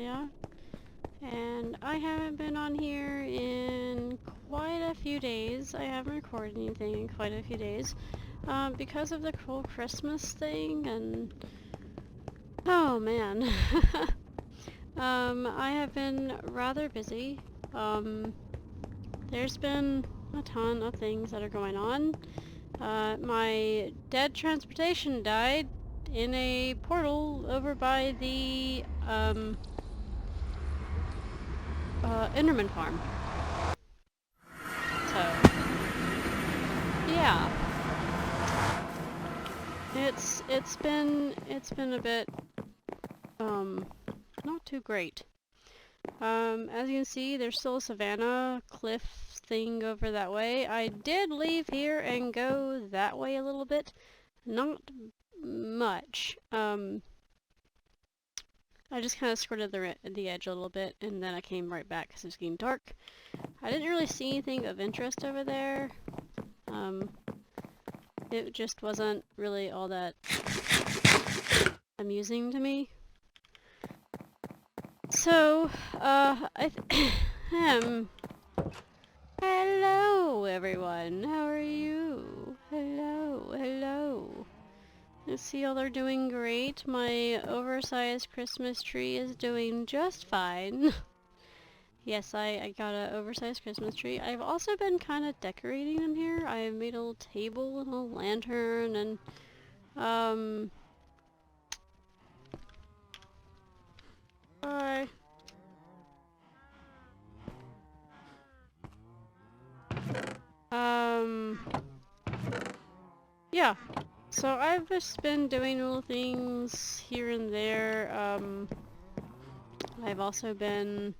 Australia. And I haven't been on here in quite a few days. I haven't recorded anything in quite a few days. Because of the whole Christmas thing and... Oh man. I have been rather busy. There's been a ton of things that are going on. My dead transportation died in a portal over by the, Enderman farm. So, yeah. It's been a bit, not too great. As you can see, there's still a savanna cliff thing over that way. I did leave here and go that way a little bit. Not much. I just kind of skirted the edge a little bit, and then I came right back because it was getting dark. I didn't really see anything of interest over there. It just wasn't really all that amusing to me. So, hello everyone, how are you? Hello. I see y'all are doing great. My oversized Christmas tree is doing just fine. Yes, I got an oversized Christmas tree. I've also been kind of decorating in here. I made a little table and a lantern and, Hi. Yeah. So I've just been doing little things here and there. I've also been,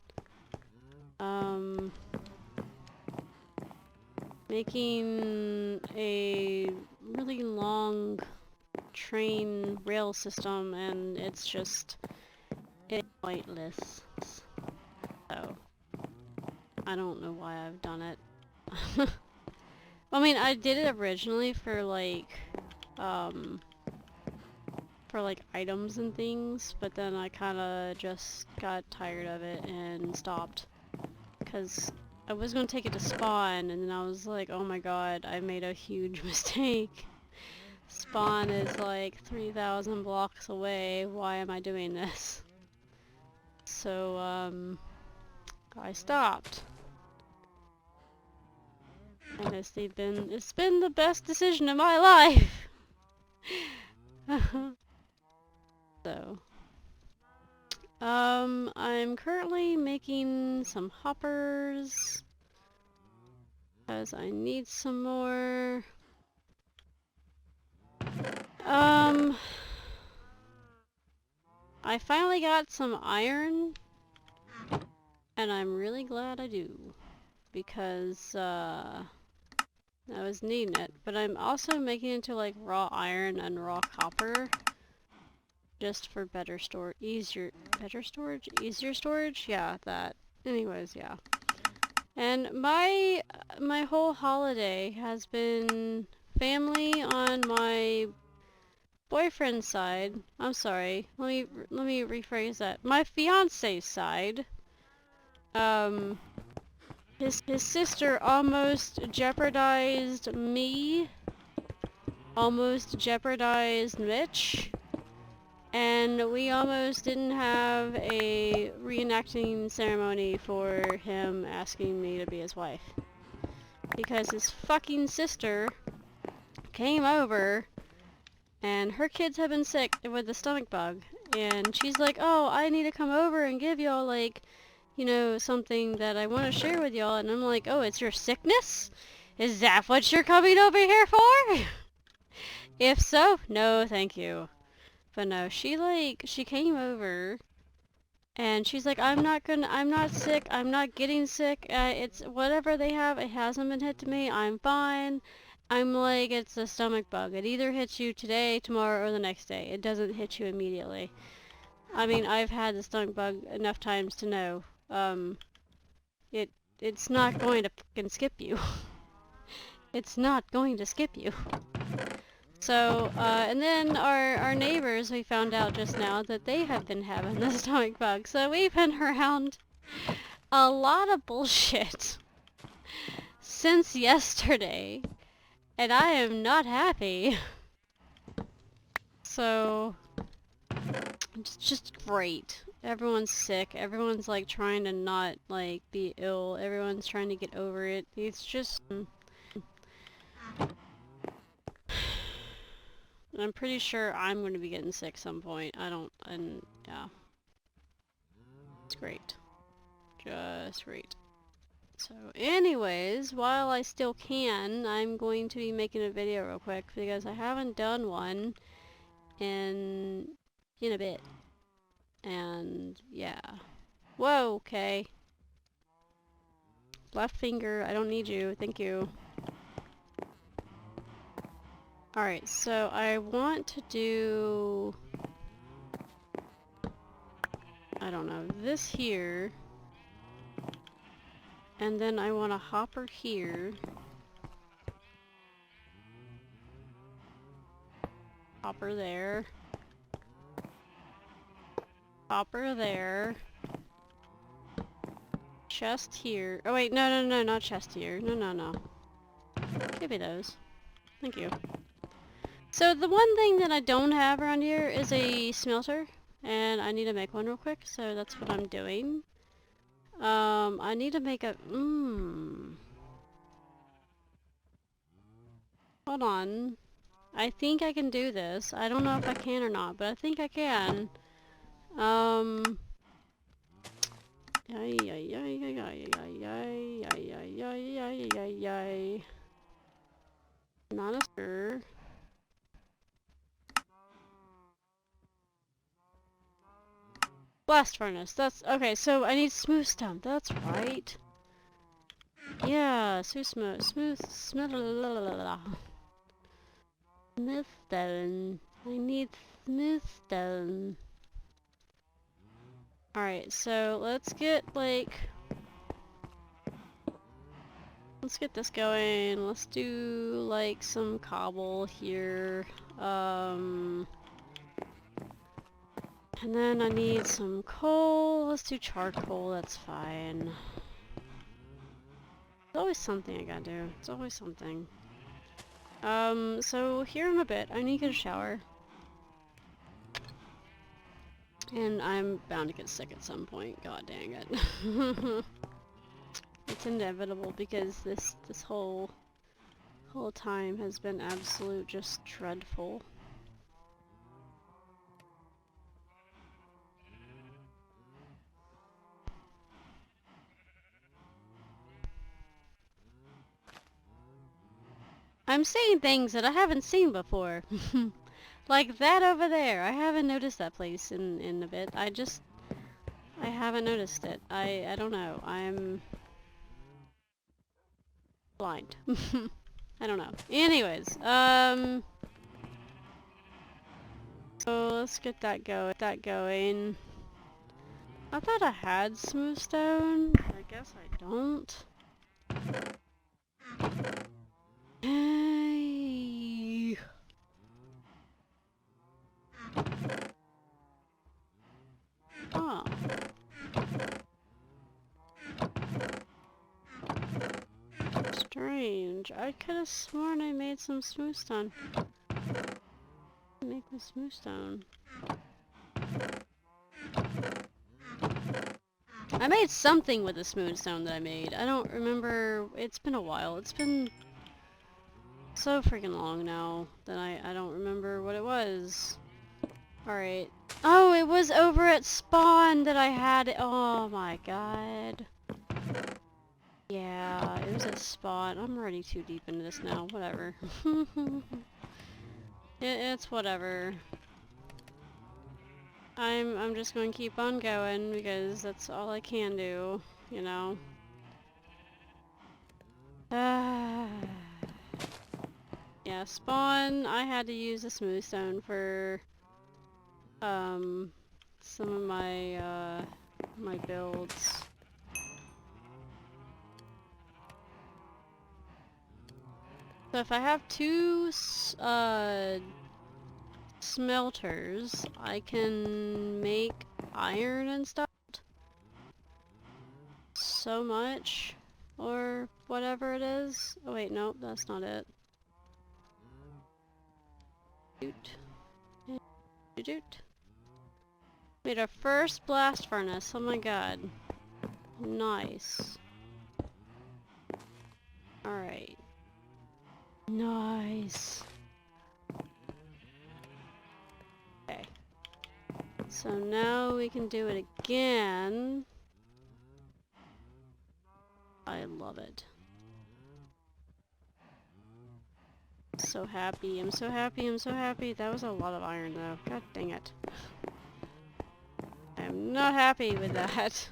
making a really long train rail system, and it's pointless. So, I don't know why I've done it. I mean, I did it originally for like items and things, but then I kinda just got tired of it and stopped. Because I was gonna take it to spawn, and then I was like, oh my god, I made a huge mistake. Spawn is like 3,000 blocks away, why am I doing this? So, I stopped. And it's been the best decision of my life! So, I'm currently making some hoppers, because I need some more. I finally got some iron, and I'm really glad I do, because, I was needing it. But I'm also making it into, like, raw iron and raw copper, just for better storage, easier storage? Yeah, that. Anyways, yeah. And my whole holiday has been family on my boyfriend's side. I'm sorry. Let me rephrase that. My fiance's side. His sister almost jeopardized me. Almost jeopardized Mitch. And we almost didn't have a reenacting ceremony for him asking me to be his wife. Because his fucking sister came over, and her kids have been sick with the stomach bug. And she's like, oh, I need to come over and give y'all, like, you know, something that I want to share with y'all. And I'm like, oh, it's your sickness? Is that what you're coming over here for? If so, no, thank you. But no, she came over, and she's like, I'm not sick, I'm not getting sick, it's whatever they have, it hasn't been hit to me, I'm fine. I'm like, it's a stomach bug. It either hits you today, tomorrow, or the next day. It doesn't hit you immediately. I mean, I've had the stomach bug enough times to know, it's not going to fucking skip you. It's not going to skip you. So, and then our neighbors, we found out just now that they have been having the stomach bug. So we've been around a lot of bullshit since yesterday, and I am not happy. So, it's just great. Everyone's sick. Everyone's like trying to not like be ill. Everyone's trying to get over it. It's just... I'm pretty sure I'm going to be getting sick some point. And yeah. It's great. Just great. So anyways, while I still can, I'm going to be making a video real quick because I haven't done one in a bit. And yeah. Whoa, okay. Left finger, I don't need you, thank you. Alright, so I want to do... I don't know, this here. And then I want a hopper here. Hopper there. Hopper there. Chest here. Oh wait, no, not chest here. No. Give me those. Thank you. So the one thing that I don't have around here is a smelter. And I need to make one real quick, so that's what I'm doing. I need to make a... Hold on. I think I can do this. I don't know if I can or not, but I think I can. Not a stir. Blast furnace. That's okay. So I need smooth stone. That's right. Yeah, smooth stone. I need smooth stone. Alright, so let's get like... Let's get this going. Let's do like some cobble here. And then I need some coal. Let's do charcoal, that's fine. There's always something I gotta do. It's always something. So here in a bit, I need to get a shower. And I'm bound to get sick at some point. God dang it. It's inevitable because this whole time has been absolute just dreadful. I'm seeing things that I haven't seen before. Like that over there. I haven't noticed that place in a bit. I haven't noticed it. I don't know. I'm blind. I don't know. Anyways, so let's get that going. I thought I had smooth stone. I guess I don't. Hey. Oh. Strange. I could have sworn I made some smooth stone. Make the smooth stone. I made something with the smooth stone that I made. I don't remember. It's been a while. It's been so freaking long now that I don't remember what it was. Alright. Oh, it was over at spawn that I had it. Oh my god. Yeah, it was at spawn. I'm already too deep into this now. Whatever. It's whatever. I'm just going to keep on going because that's all I can do, you know. Yeah, spawn, I had to use a smooth stone for some of my my builds. So if I have two smelters, I can make iron and stuff. So much. Or whatever it is. Oh wait, nope, that's not it. Doot. Doot doot. Made our first blast furnace. Oh my god. Nice. Alright. Nice. Okay. So now we can do it again. I love it. So happy. I'm so happy. I'm so happy. That was a lot of iron though. God dang it. I'm not happy with that.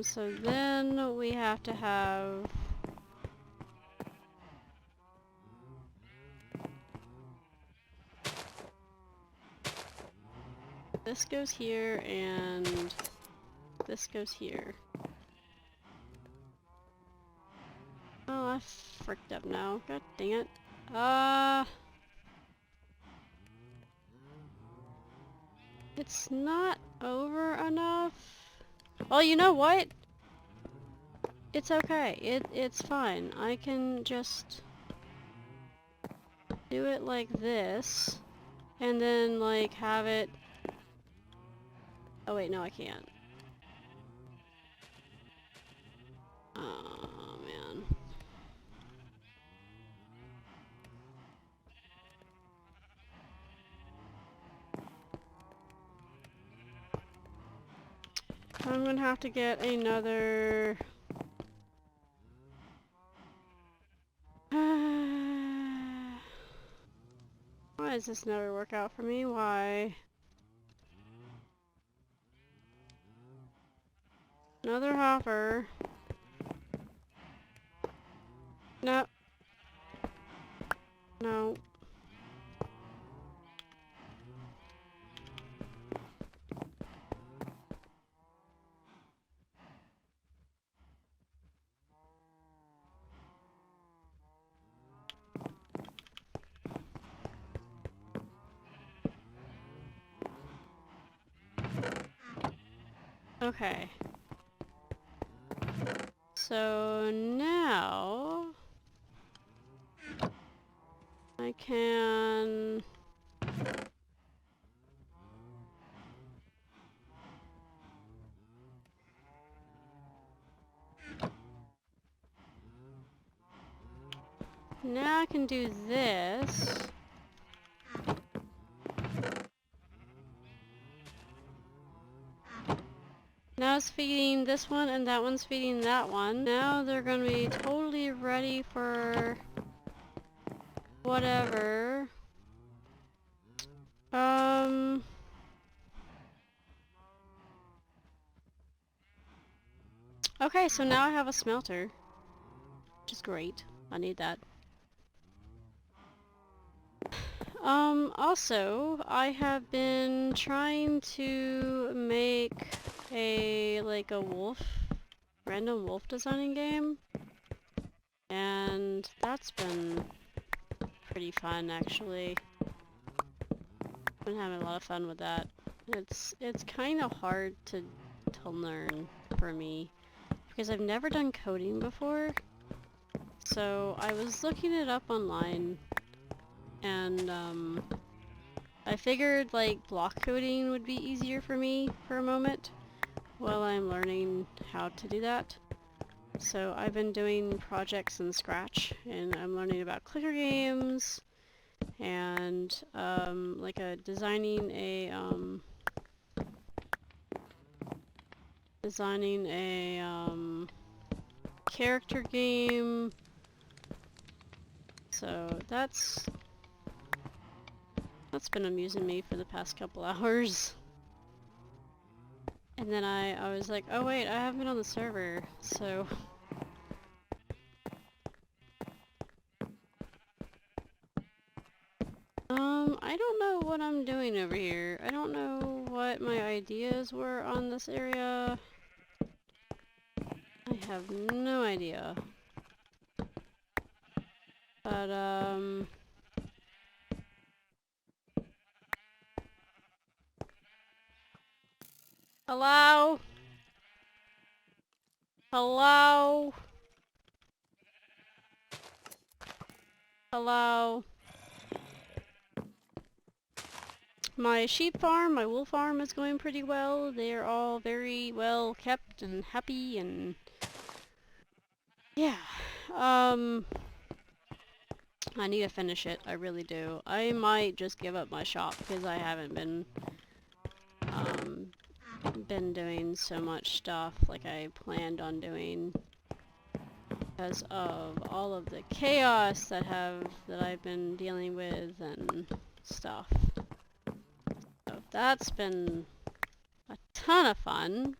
So then we have to have... This goes here and this goes here. Oh, I fricked up now. God dang it. It's not over enough. Well, you know what? It's okay. It's fine. I can just do it like this, and then like have it... Oh wait, no I can't. Oh man. I'm gonna have to get another... Why does this never work out for me? Why? Another hopper. No. No. Okay. So now I can... Now I can do this. Now it's feeding this one and that one's feeding that one. Now they're gonna be totally ready for whatever. Okay, so now I have a smelter, which is great. I need that. Also, I have been trying to make like a random wolf designing game. And that's been pretty fun, actually. Been having a lot of fun with that. It's kind of hard to learn for me, because I've never done coding before. So I was looking it up online, and I figured like block coding would be easier for me for a moment while I'm learning how to do that. So I've been doing projects in Scratch, and I'm learning about clicker games, and like designing a character game. So that's been amusing me for the past couple hours. And then I was like, oh wait, I haven't been on the server, so... I don't know what I'm doing over here. I don't know what my ideas were on this area. I have no idea. But, hello? Hello? Hello? My sheep farm, my wool farm is going pretty well. They're all very well kept and happy and... yeah. I need to finish it. I really do. I might just give up my shop because I haven't been doing so much stuff like I planned on doing because of all of the chaos that I've been dealing with and stuff. So that's been a ton of fun.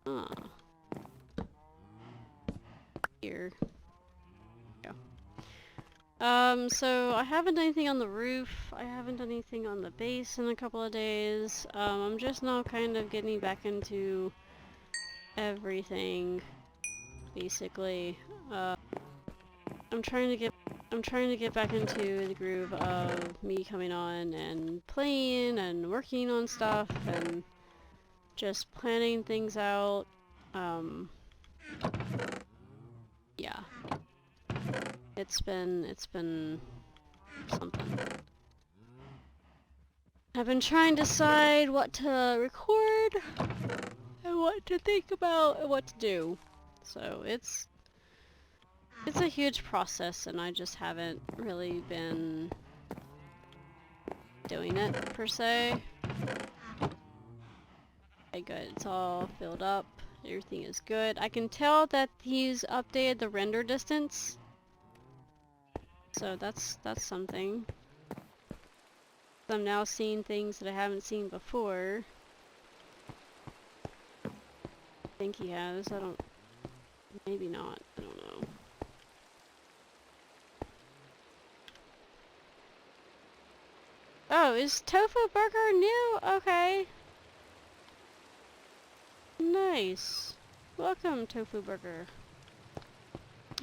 Ah. Here. So I haven't done anything on the roof. I haven't done anything on the base in a couple of days. I'm just now kind of getting back into everything, basically. I'm trying to get back into the groove of me coming on and playing and working on stuff and just planning things out. Yeah. It's been something. I've been trying to decide what to record and what to think about and what to do. So it's a huge process and I just haven't really been doing it per se. Okay, good. It's all filled up. Everything is good. I can tell that he's updated the render distance. So that's something. I'm now seeing things that I haven't seen before. I think he has. I don't... maybe not. I don't know. Oh, is Tofu Burger new? Okay. Nice. Welcome, Tofu Burger.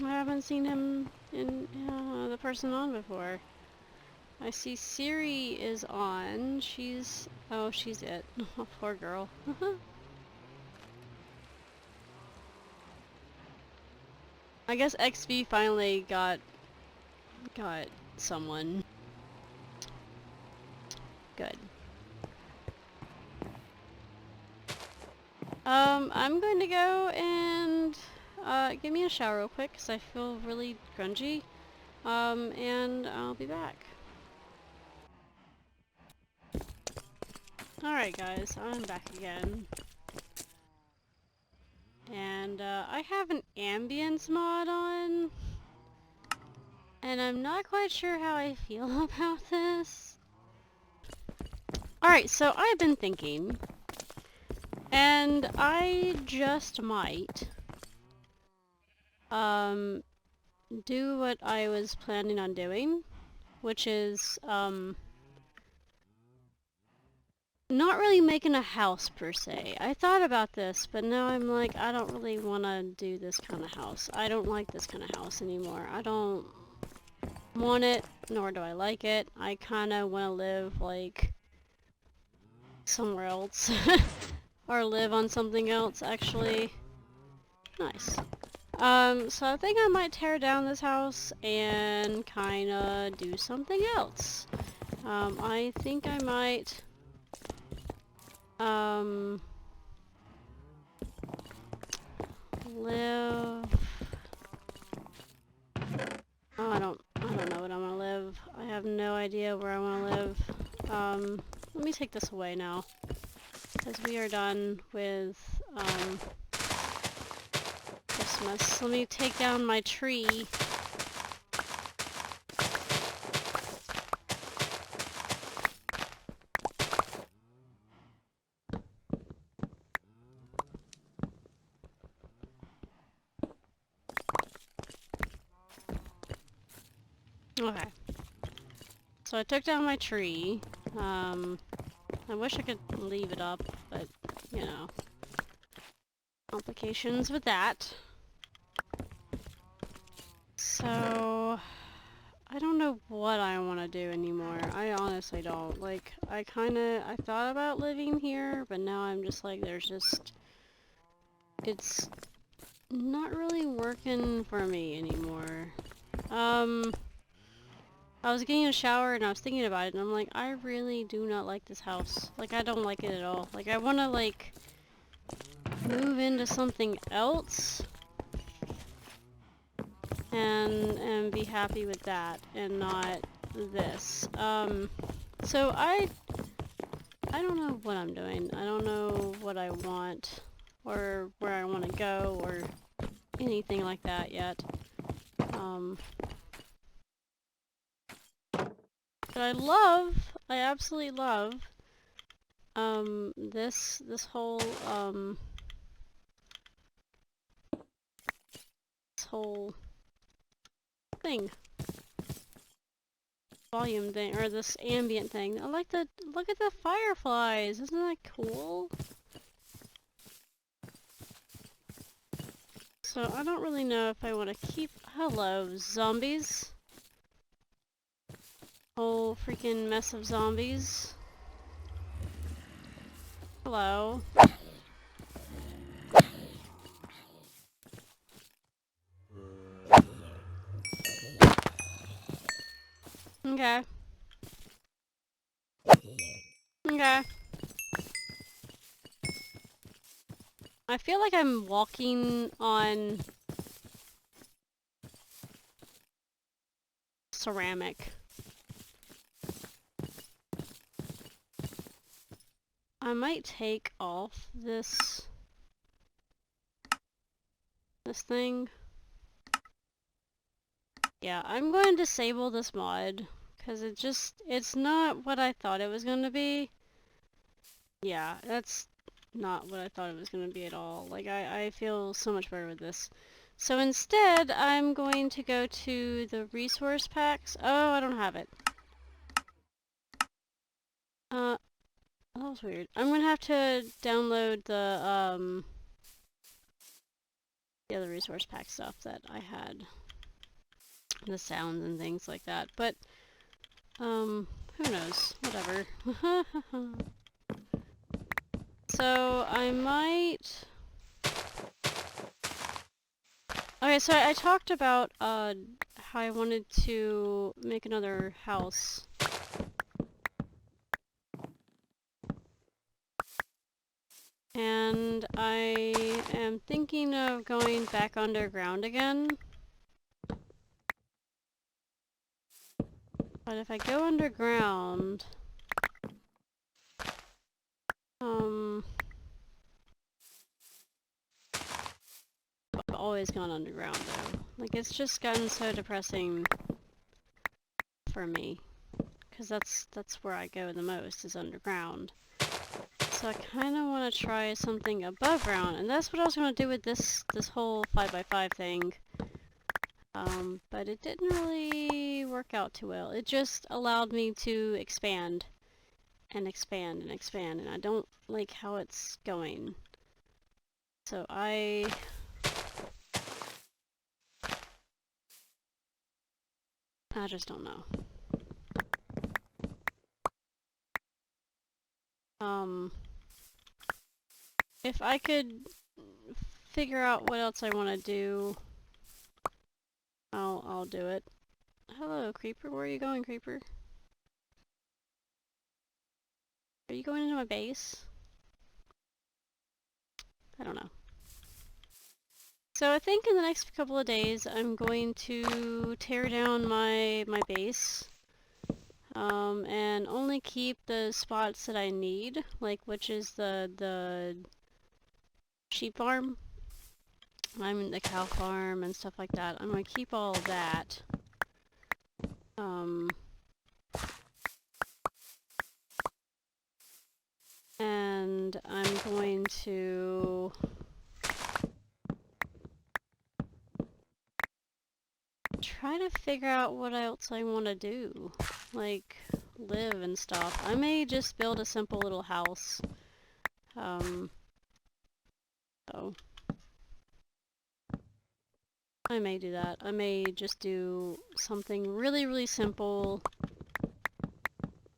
I haven't seen him in the person on before. I see Siri is on. She's... oh, she's it. Oh, poor girl. I guess XV finally got someone. Good. I'm going to go and give me a shower real quick because I feel really grungy. And I'll be back. Alright guys, I'm back again. And I have an ambience mod on. And I'm not quite sure how I feel about this. Alright, so I've been thinking, and I just might do what I was planning on doing, which is not really making a house per se. I thought about this, but now I'm like, I don't really want to do this kind of house. I don't like this kind of house anymore. I don't want it, nor do I like it. I kind of want to live like somewhere else. Or live on something else, actually. Nice. So I think I might tear down this house and kinda do something else. I think I might, live... oh, I don't know what I'm gonna live. I have no idea where I wanna live. Let me take this away now. Because we are done with, Christmas. Let me take down my tree. Okay. So I took down my tree. I wish I could leave it up, but, you know. Complications with that. So, I don't know what I want to do anymore. I honestly don't. Like, I thought about living here, but now I'm just like, it's not really working for me anymore. I was getting a shower and I was thinking about it and I'm like, I really do not like this house. Like, I don't like it at all. Like, I want to, like, move into something else and be happy with that and not this. So I don't know what I'm doing. I don't know what I want or where I want to go or anything like that yet. But I absolutely love, this whole, this whole thing. Volume thing, or this ambient thing. I like the, look at the fireflies! Isn't that cool? So I don't really know if I want to keep, hello, zombies. Whole freaking mess of zombies. Hello. Okay. Okay. I feel like I'm walking on ceramic. I might take off this thing. Yeah, I'm going to disable this mod because it's not what I thought it was going to be. Yeah, that's not what I thought it was going to be at all. Like, I feel so much better with this. So instead, I'm going to go to the resource packs. Oh, I don't have it. That was weird. I'm gonna have to download the other resource pack stuff that I had. The sounds and things like that. But, who knows? Whatever. So, I might... Okay, so I talked about, how I wanted to make another house. And I am thinking of going back underground again. But if I go underground... I've always gone underground though. Like, it's just gotten so depressing for me. Because that's where I go the most, is underground. So I kind of want to try something above ground, and that's what I was going to do with this whole 5x5 thing. But it didn't really work out too well. It just allowed me to expand and expand and expand, and I don't like how it's going. So I just don't know. If I could figure out what else I want to do, I'll do it. Hello, Creeper. Where are you going, Creeper? Are you going into my base? I don't know. So I think in the next couple of days I'm going to tear down my base. And only keep the spots that I need, like, which is the sheep farm. I'm in the cow farm and stuff like that. I'm going to keep all of that. And I'm going to try to figure out what else I want to do. Like, live and stuff. I may just build a simple little house. So. I may do that. I may just do something really, really simple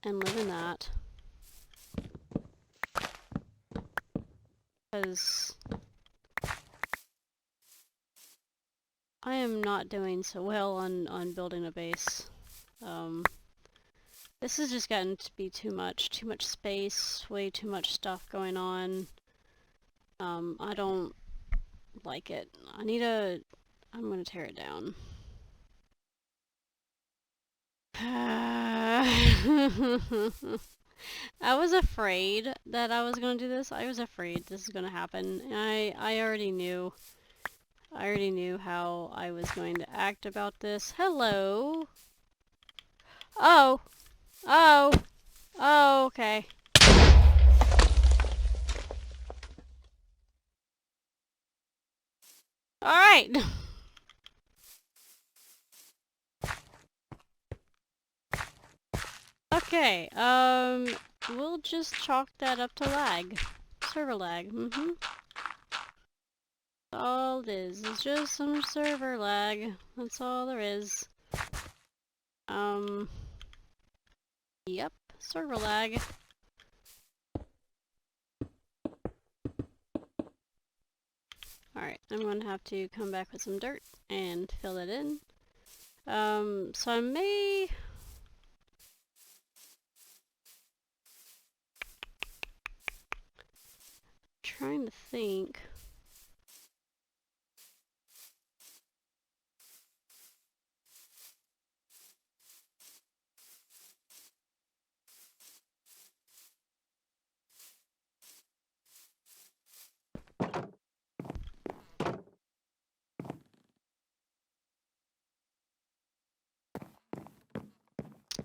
and live in that. Because I am not doing so well on building a base. This has just gotten to be too much space, way too much stuff going on. I don't like it. I'm gonna tear it down. I was afraid that I was gonna do this. I was afraid this is gonna happen. And I already knew. I already knew how I was going to act about this. Hello! Oh! Oh! Oh, okay. Alright! Okay, we'll just chalk that up to lag. Server lag, All it is just some server lag. That's all there is. Yep, server lag. Alright, I'm gonna have to come back with some dirt and fill it in. So I may... trying to think.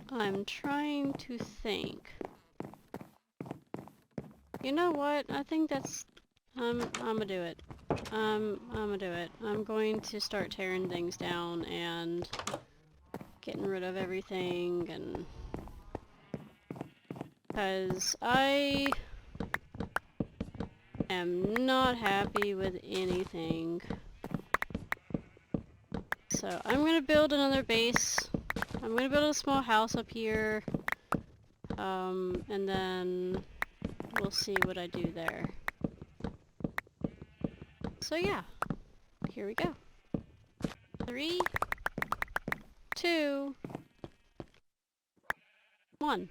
I'm trying to think. You know what? I think that's... I'm gonna do it. I'm gonna do it. I'm going to start tearing things down and getting rid of everything, and... because I am not happy with anything. So I'm gonna build another base. I'm gonna build a small house up here. And then we'll see what I do there. So yeah, here we go. 3, 2, 1.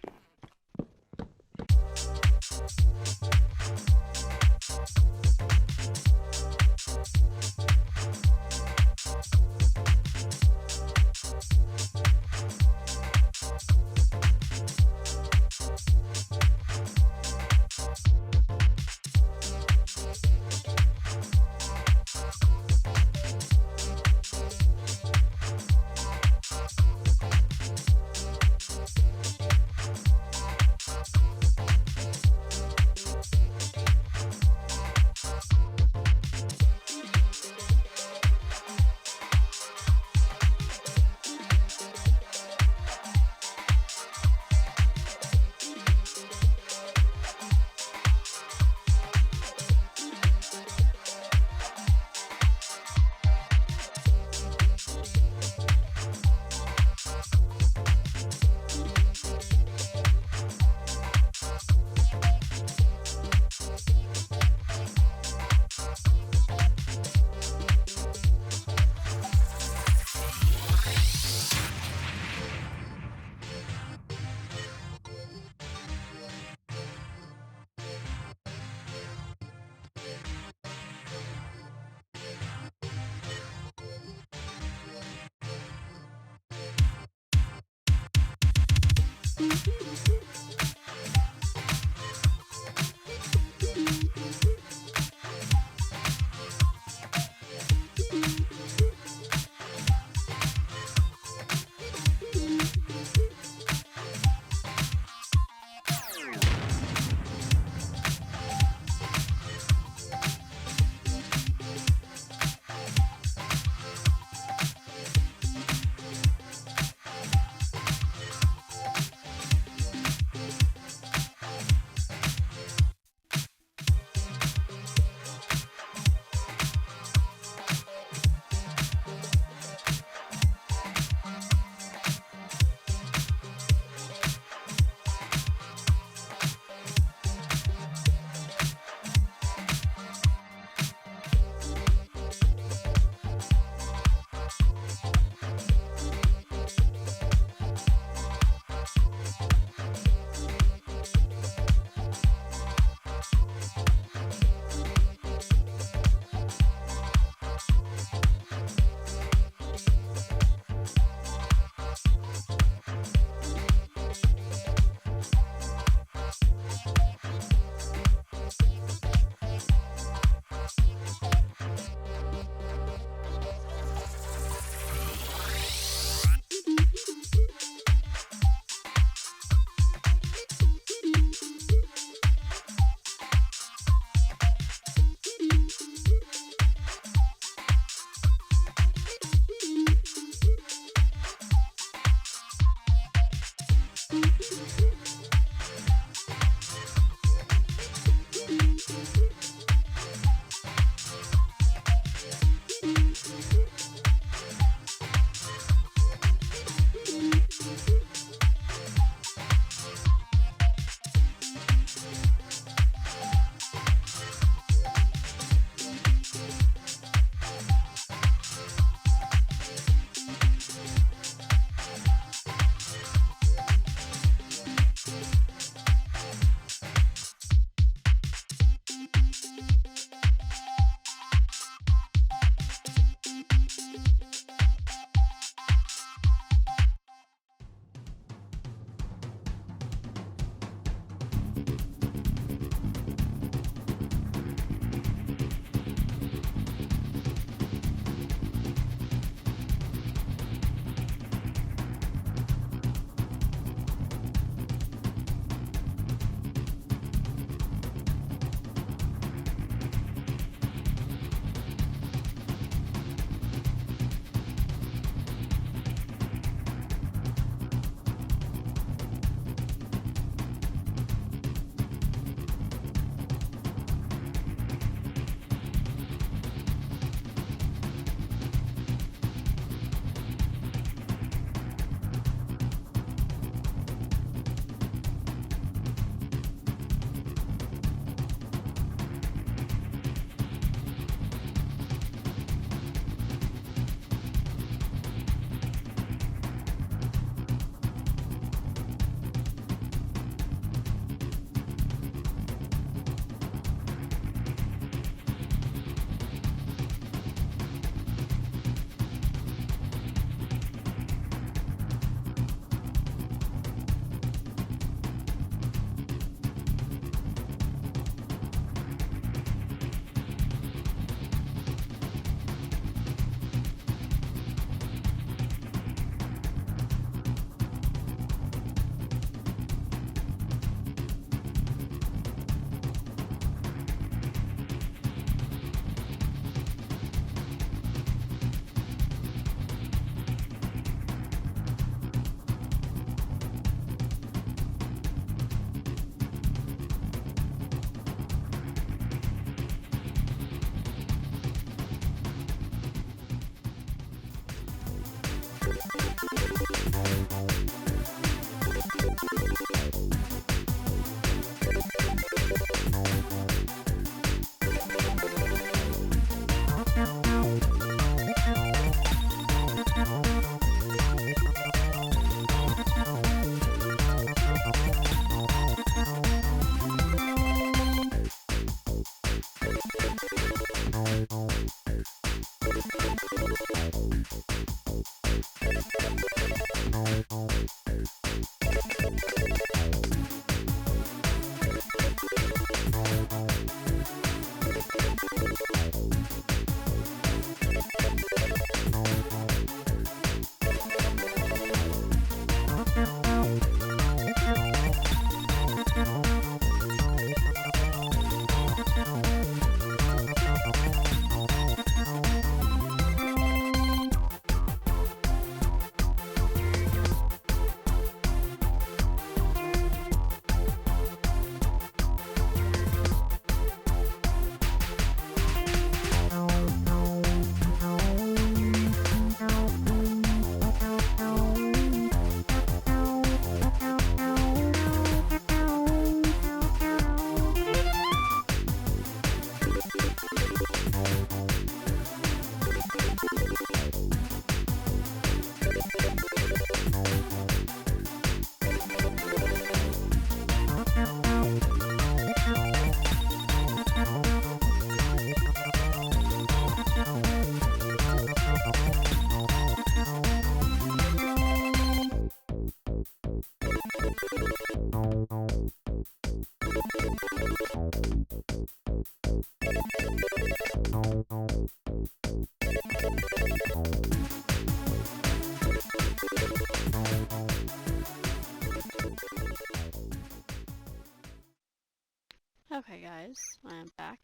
Okay guys, I am back.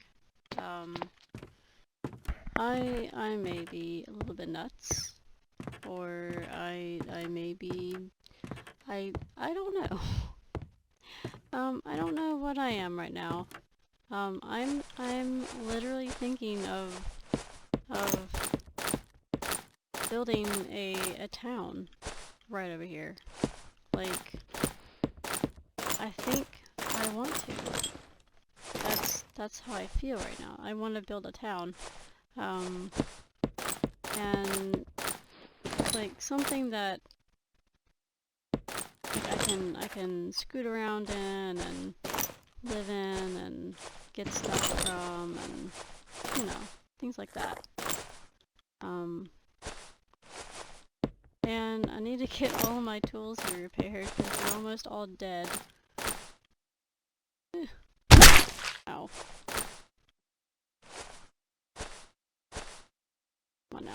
I may be a little bit nuts, or I may be, I don't know. I don't know what I am right now. I'm literally thinking of building a town right over here. Like, I think I want to. That's how I feel right now. I want to build a town. And like something that like I can scoot around in and live in and get stuff from, and you know, things like that. And I need to get all of my tools here repaired because they're almost all dead. Ow. Come on now.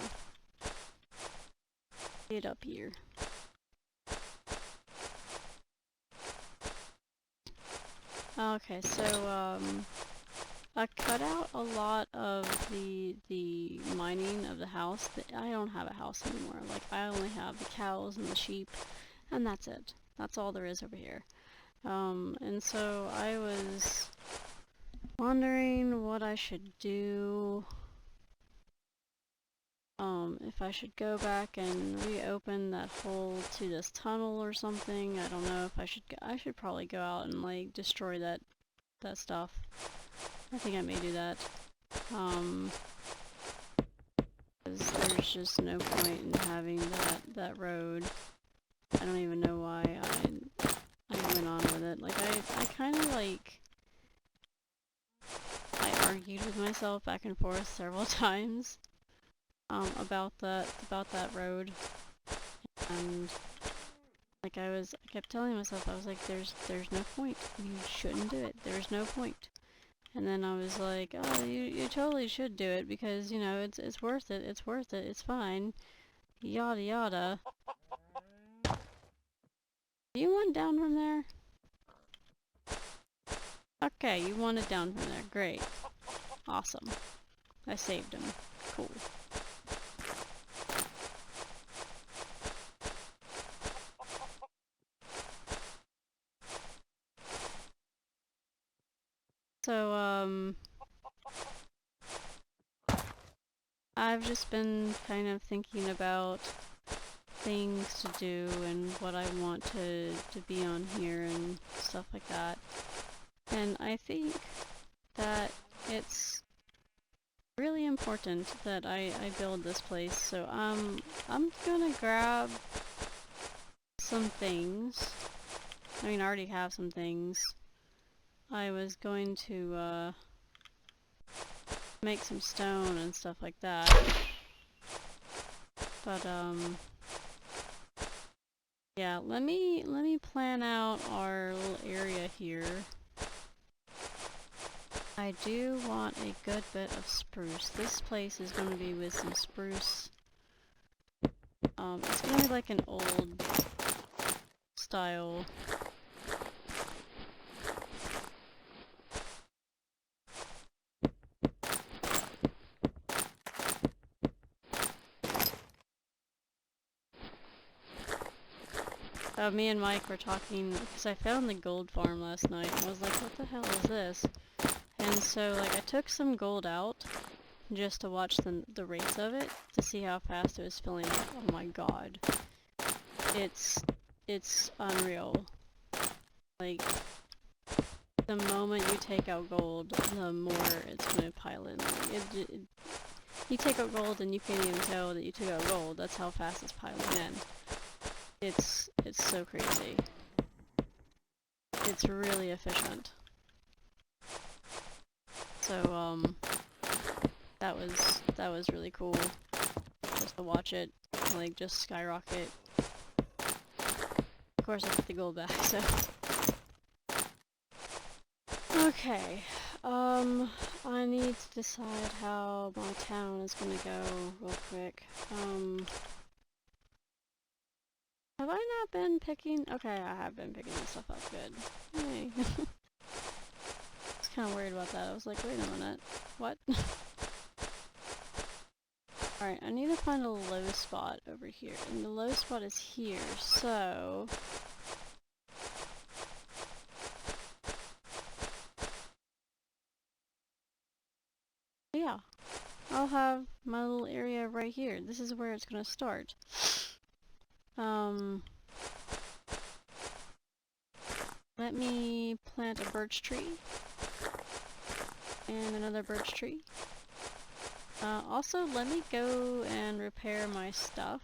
Get up here. Okay, so I cut out a lot of the mining of the house. I don't have a house anymore. Like, I only have the cows and the sheep, and that's it. That's all there is over here. And so I was wondering what I should do. If I should go back and reopen that hole to this tunnel or something. I don't know if I should. I should probably go out and like destroy that stuff. I think I may do that. Because there's just no point in having that road. I don't even know why I went on with it. Like I kind of like I argued with myself back and forth several times. About that road, and like I kept telling myself, I was like, there's no point. You shouldn't do it. There's no point. And then I was like, oh, you totally should do it because you know it's worth it. It's worth it. It's fine. Yada yada. Do you want down from there? Okay, you want it down from there. Great. Awesome. I saved him. Cool. So, I've just been kind of thinking about things to do and what I want to be on here and stuff like that. And I think that it's really important that I build this place. So, I'm gonna grab some things. I mean, I already have some things. I was going to, make some stone and stuff like that. But, yeah, let me plan out our little area here. I do want a good bit of spruce. This place is going to be with some spruce. It's going to be like an old style. Me and Mike were talking, because I found the gold farm last night, and I was like, what the hell is this? And so, like, I took some gold out, just to watch the rates of it, to see how fast it was filling up. Oh my god. It's unreal. Like, the moment you take out gold, the more it's gonna pile in. Like, you take out gold and you can't even tell that you took out gold. That's how fast it's piling in. It's so crazy. It's really efficient. So, that was really cool. Just to watch it, like, just skyrocket. Of course I put the gold back, so. Okay, I need to decide how my town is gonna go real quick. Have I not been picking? Okay, I have been picking this stuff up, good. Yay. I was kinda worried about that, I was like, wait a minute, what? Alright, I need to find a low spot over here, and the low spot is here, so... yeah, I'll have my little area right here. This is where it's gonna start. Let me plant a birch tree. And another birch tree. Also, let me go and repair my stuff.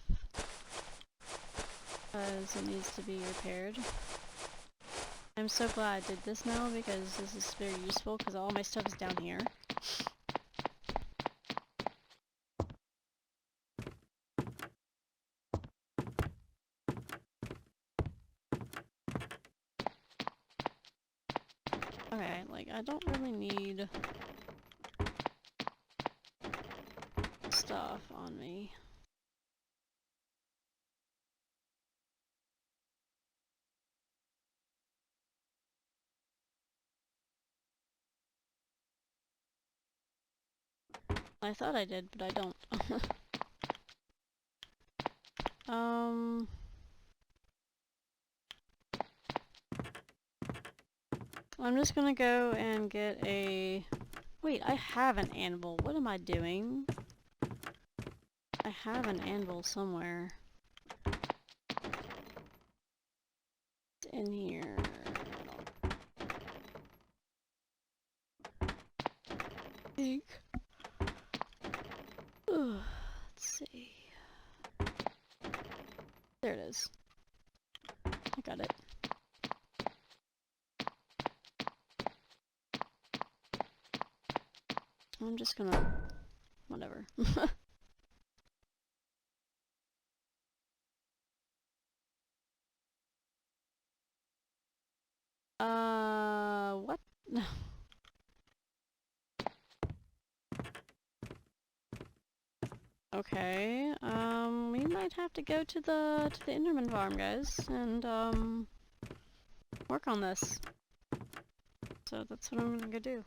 Because it needs to be repaired. I'm so glad I did this now because this is very useful because all my stuff is down here. Okay, like, I don't really need stuff on me. I thought I did, but I don't. I'm just gonna go and get a... Wait, I have an anvil. What am I doing? I have an anvil somewhere. It's in here. I think. Ugh, let's see. There it is. I got it. I'm just gonna... whatever. What? No. Okay, we might have to go to the Enderman farm, guys, and, work on this. So that's what I'm gonna go do.